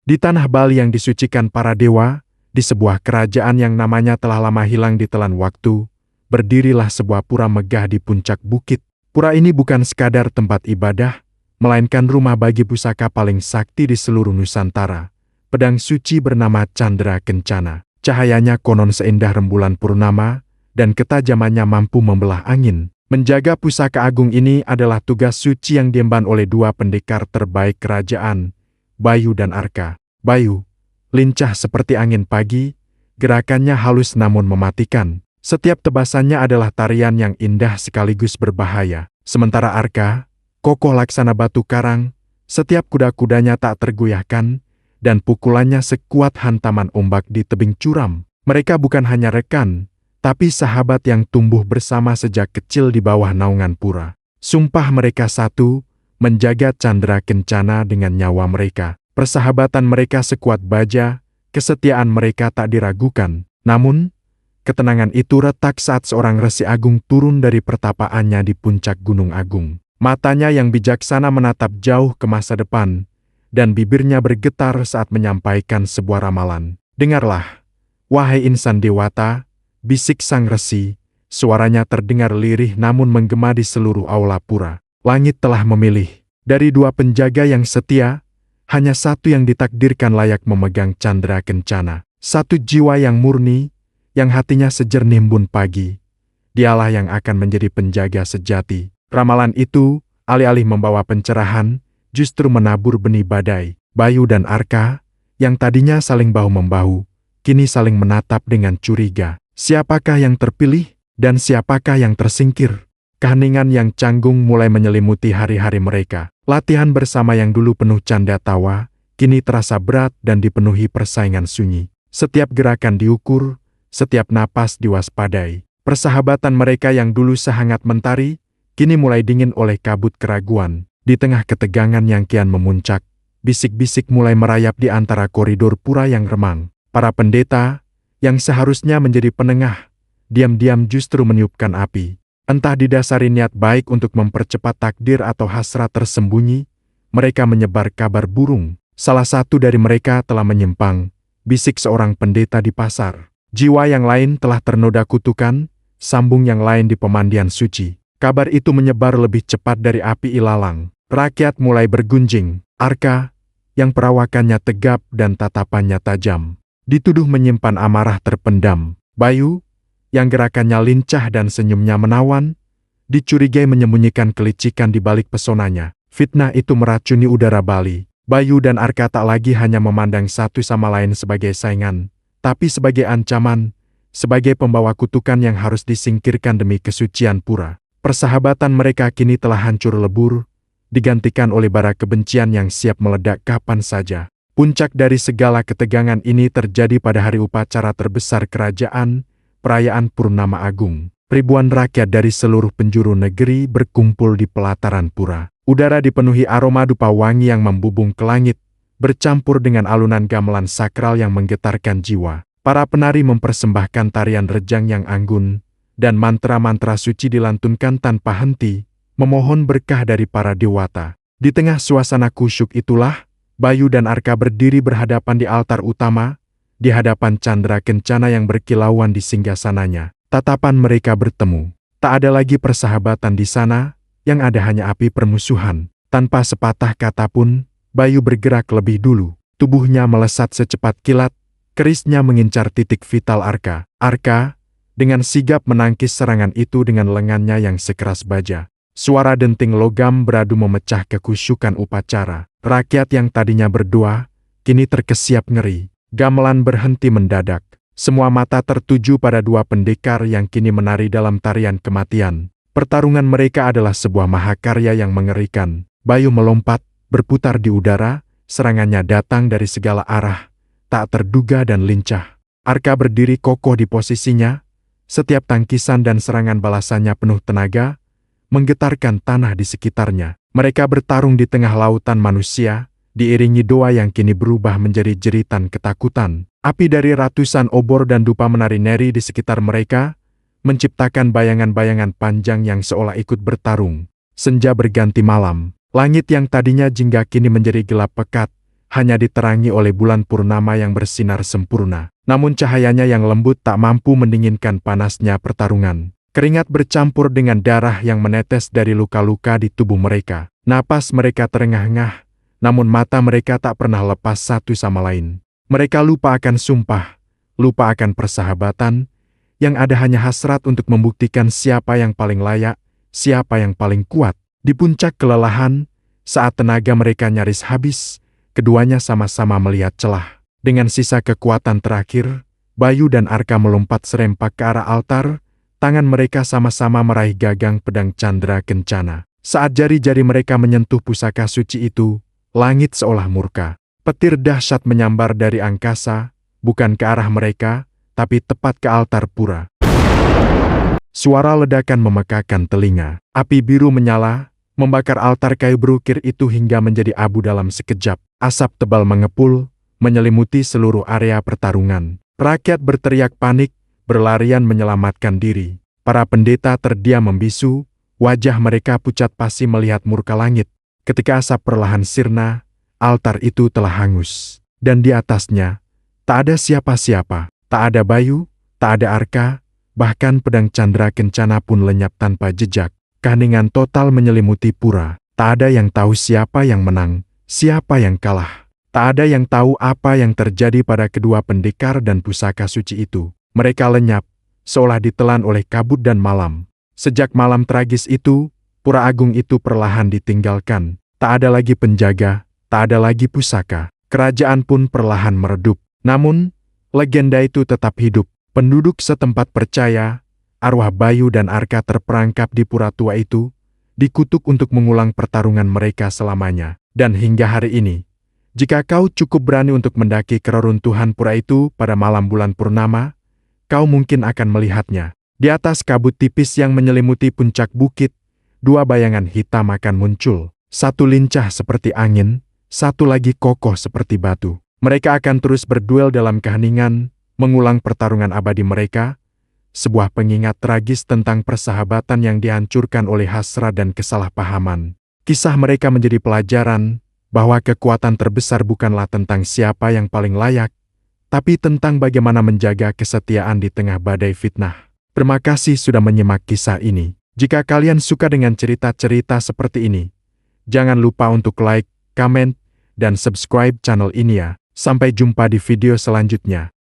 Di tanah Bali yang disucikan para dewa, di sebuah kerajaan yang namanya telah lama hilang di telan waktu, berdirilah sebuah pura megah di puncak bukit. Pura ini bukan sekadar tempat ibadah, melainkan rumah bagi pusaka paling sakti di seluruh Nusantara. Pedang suci bernama Candra Kencana. Cahayanya konon seindah rembulan purnama, dan ketajamannya mampu membelah angin. Menjaga pusaka agung ini adalah tugas suci yang diemban oleh dua pendekar terbaik kerajaan, Bayu dan Arka. Bayu, lincah seperti angin pagi, gerakannya halus namun mematikan. Setiap tebasannya adalah tarian yang indah sekaligus berbahaya. Sementara Arka, kokoh laksana batu karang, setiap kuda-kudanya tak tergoyahkan, dan pukulannya sekuat hantaman ombak di tebing curam. Mereka bukan hanya rekan, tapi sahabat yang tumbuh bersama sejak kecil di bawah naungan pura. Sumpah mereka satu, menjaga Candra Kencana dengan nyawa mereka. Persahabatan mereka sekuat baja, kesetiaan mereka tak diragukan. Namun, ketenangan itu retak saat seorang Resi Agung turun dari pertapaannya di puncak Gunung Agung. Matanya yang bijaksana menatap jauh ke masa depan, dan bibirnya bergetar saat menyampaikan sebuah ramalan. Dengarlah, wahai insan dewata, bisik sang resi, suaranya terdengar lirih namun menggema di seluruh aula pura. Langit telah memilih, dari dua penjaga yang setia, hanya satu yang ditakdirkan layak memegang Candra Kencana. Satu jiwa yang murni, yang hatinya sejernih embun pagi. Dialah yang akan menjadi penjaga sejati. Ramalan itu, alih-alih membawa pencerahan, justru menabur benih badai. Bayu dan Arka, yang tadinya saling bahu-membahu, kini saling menatap dengan curiga. Siapakah yang terpilih, dan siapakah yang tersingkir? Keheningan yang canggung mulai menyelimuti hari-hari mereka. Latihan bersama yang dulu penuh canda tawa, kini terasa berat dan dipenuhi persaingan sunyi. Setiap gerakan diukur, setiap napas diwaspadai. Persahabatan mereka yang dulu sehangat mentari, kini mulai dingin oleh kabut keraguan. Di tengah ketegangan yang kian memuncak, bisik-bisik mulai merayap di antara koridor pura yang remang. Para pendeta, yang seharusnya menjadi penengah, diam-diam justru meniupkan api. Entah didasari niat baik untuk mempercepat takdir atau hasrat tersembunyi, mereka menyebar kabar burung. Salah satu dari mereka telah menyimpang, bisik seorang pendeta di pasar. Jiwa yang lain telah ternoda kutukan, sambung yang lain di pemandian suci. Kabar itu menyebar lebih cepat dari api ilalang. Rakyat mulai bergunjing. Arka, yang perawakannya tegap dan tatapannya tajam, dituduh menyimpan amarah terpendam. Bayu, yang gerakannya lincah dan senyumnya menawan, dicurigai menyembunyikan kelicikan di balik pesonanya. Fitnah itu meracuni udara Bali. Bayu dan Arka tak lagi hanya memandang satu sama lain sebagai saingan, tapi sebagai ancaman, sebagai pembawa kutukan yang harus disingkirkan demi kesucian pura. Persahabatan mereka kini telah hancur lebur, digantikan oleh bara kebencian yang siap meledak kapan saja. Puncak dari segala ketegangan ini terjadi pada hari upacara terbesar kerajaan, perayaan Purnama Agung. Ribuan rakyat dari seluruh penjuru negeri berkumpul di pelataran pura. Udara dipenuhi aroma dupa wangi yang membubung ke langit, bercampur dengan alunan gamelan sakral yang menggetarkan jiwa. Para penari mempersembahkan tarian rejang yang anggun, dan mantra-mantra suci dilantunkan tanpa henti, memohon berkah dari para dewata. Di tengah suasana kusyuk itulah, Bayu dan Arka berdiri berhadapan di altar utama, di hadapan Candra Kencana yang berkilauan di singgasananya. Tatapan mereka bertemu. Tak ada lagi persahabatan di sana, yang ada hanya api permusuhan. Tanpa sepatah kata pun, Bayu bergerak lebih dulu. Tubuhnya melesat secepat kilat, kerisnya mengincar titik vital Arka. Arka, dengan sigap menangkis serangan itu dengan lengannya yang sekeras baja. Suara denting logam beradu memecah kekusyukan upacara. Rakyat yang tadinya berdoa, kini terkesiap ngeri. Gamelan berhenti mendadak. Semua mata tertuju pada dua pendekar yang kini menari dalam tarian kematian. Pertarungan mereka adalah sebuah mahakarya yang mengerikan. Bayu melompat, berputar di udara, serangannya datang dari segala arah, tak terduga dan lincah. Arka berdiri kokoh di posisinya, setiap tangkisan dan serangan balasannya penuh tenaga, menggetarkan tanah di sekitarnya. Mereka bertarung di tengah lautan manusia, diiringi doa yang kini berubah menjadi jeritan ketakutan. Api dari ratusan obor dan dupa menari-nari di sekitar mereka, menciptakan bayangan-bayangan panjang yang seolah ikut bertarung. Senja berganti malam. Langit yang tadinya jingga kini menjadi gelap pekat, hanya diterangi oleh bulan purnama yang bersinar sempurna. Namun cahayanya yang lembut tak mampu mendinginkan panasnya pertarungan. Keringat bercampur dengan darah yang menetes dari luka-luka di tubuh mereka. Napas mereka terengah-engah, namun mata mereka tak pernah lepas satu sama lain. Mereka lupa akan sumpah, lupa akan persahabatan, yang ada hanya hasrat untuk membuktikan siapa yang paling layak, siapa yang paling kuat. Di puncak kelelahan, saat tenaga mereka nyaris habis, keduanya sama-sama melihat celah. Dengan sisa kekuatan terakhir, Bayu dan Arka melompat serempak ke arah altar, tangan mereka sama-sama meraih gagang pedang Candra Kencana. Saat jari-jari mereka menyentuh pusaka suci itu, langit seolah murka. Petir dahsyat menyambar dari angkasa, bukan ke arah mereka, tapi tepat ke altar pura. Suara ledakan memekakan telinga. Api biru menyala, membakar altar kayu berukir itu hingga menjadi abu dalam sekejap. Asap tebal mengepul, menyelimuti seluruh area pertarungan. Rakyat berteriak panik, berlarian menyelamatkan diri. Para pendeta terdiam membisu, wajah mereka pucat pasi melihat murka langit. Ketika asap perlahan sirna, altar itu telah hangus. Dan di atasnya, tak ada siapa-siapa, tak ada Bayu, tak ada Arka, bahkan pedang Candra Kencana pun lenyap tanpa jejak. Keheningan total menyelimuti pura. Tak ada yang tahu siapa yang menang, siapa yang kalah. Tak ada yang tahu apa yang terjadi pada kedua pendekar dan pusaka suci itu. Mereka lenyap, seolah ditelan oleh kabut dan malam. Sejak malam tragis itu, pura agung itu perlahan ditinggalkan. Tak ada lagi penjaga, tak ada lagi pusaka. Kerajaan pun perlahan meredup. Namun, legenda itu tetap hidup. Penduduk setempat percaya, arwah Bayu dan Arka terperangkap di pura tua itu, dikutuk untuk mengulang pertarungan mereka selamanya. Dan hingga hari ini, jika kau cukup berani untuk mendaki keruntuhan pura itu pada malam bulan purnama, kau mungkin akan melihatnya. Di atas kabut tipis yang menyelimuti puncak bukit, dua bayangan hitam akan muncul. Satu lincah seperti angin, satu lagi kokoh seperti batu. Mereka akan terus berduel dalam keheningan, mengulang pertarungan abadi mereka, sebuah pengingat tragis tentang persahabatan yang dihancurkan oleh hasrat dan kesalahpahaman. Kisah mereka menjadi pelajaran bahwa kekuatan terbesar bukanlah tentang siapa yang paling layak, tapi tentang bagaimana menjaga kesetiaan di tengah badai fitnah. Terima kasih sudah menyimak kisah ini. Jika kalian suka dengan cerita-cerita seperti ini, jangan lupa untuk like, komen, dan subscribe channel ini ya. Sampai jumpa di video selanjutnya.